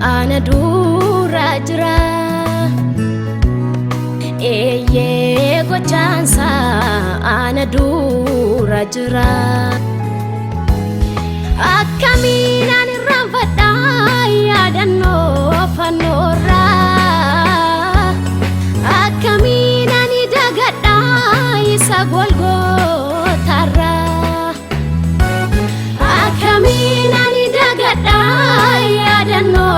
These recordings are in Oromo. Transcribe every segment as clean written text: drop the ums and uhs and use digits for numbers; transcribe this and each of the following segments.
ana dura jira eye gochansa ana dura jira akkamina ni ranfadha yadanno fanora akkamina ni dagadha isa golgotara akkamina ni dagadha yadanno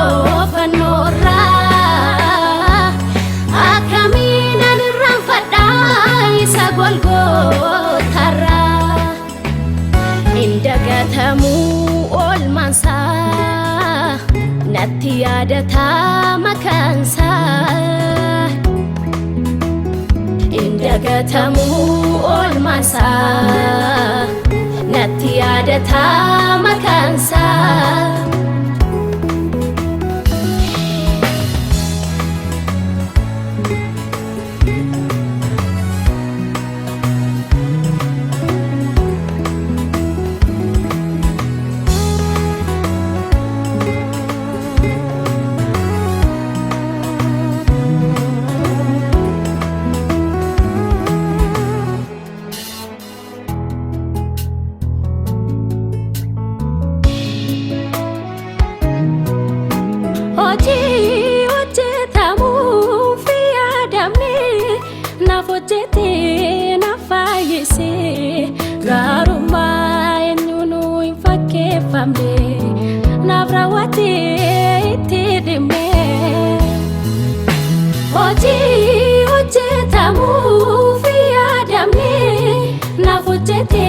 fanora akkamina ni ranfadha isa golgotara indagatamu olmansa natti yaadata makansa indagatamu olmansa natti yaadata makansa Nafojete nafayese garuma enyunu infake fambe navrawate itidime oje tamu fiadame nafojete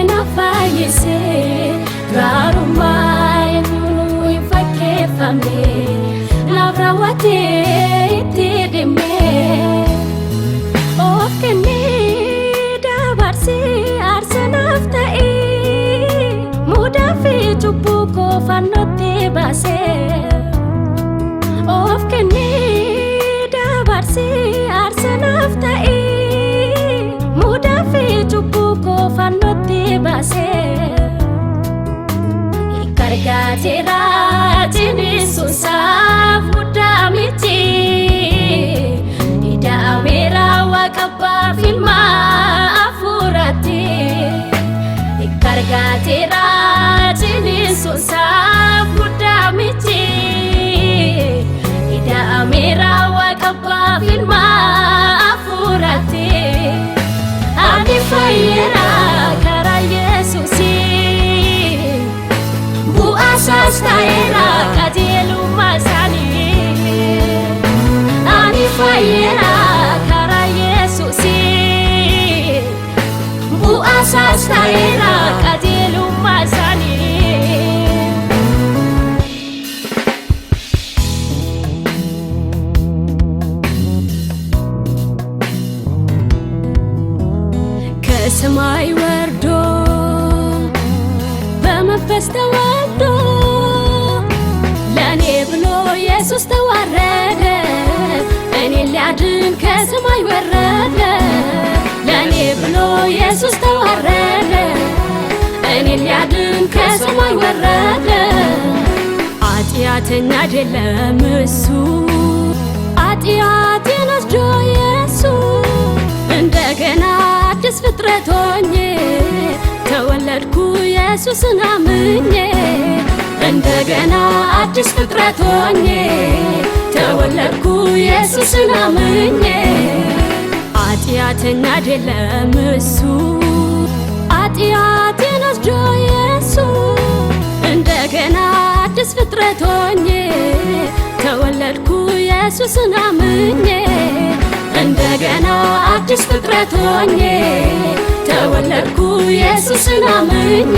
nafayese garuma enyunu infake fambe navrawate itidime Chupuko fanote base of kenida barsi arsenafta mudafi chupuko fanote base ikargatera jinisusa mudamiti ida amera wakaba filma afurati ikargatera Susa mudamiti ida amira wakaba filma afurati ani fayera kara Yesusi bu asas taera kadelu masani ani fayera kara Yesusi bu asas taera kadelu masani ሰማይ ወርዶ በመንፈስ ተወልዶ ለኔ ብሎ ኢየሱስ ተዋረደ እኔ ሊያድን ከሰማይ ወረደ ለኔ ብሎ ኢየሱስ ተዋረደ እኔ ሊያድን ከሰማይ ወረደ ኃጢአተኛ አይደለም እሱ ኃጢአቴን ወስዶ ኢየሱስ እንደገና አዲስ ፍጥረት ሆኜ ተወለድኩ ኢየሱስን አምኜ እንደገና አዲስ ፍጥረት ሆኜ ተወለድኩ ኢየሱስን አምኜ ኃጢአተኛ አይደለም እሱ ኃጢአቴን ወስዶ ኢየሱስ እንደገና አዲስ ፍጥረት ሆኜ ተወለድኩ ኢየሱስን አምኜ እንደገና አዲስ ፍጥረት ሆኜ ተወለድኩ ኢየሱስን አምኜ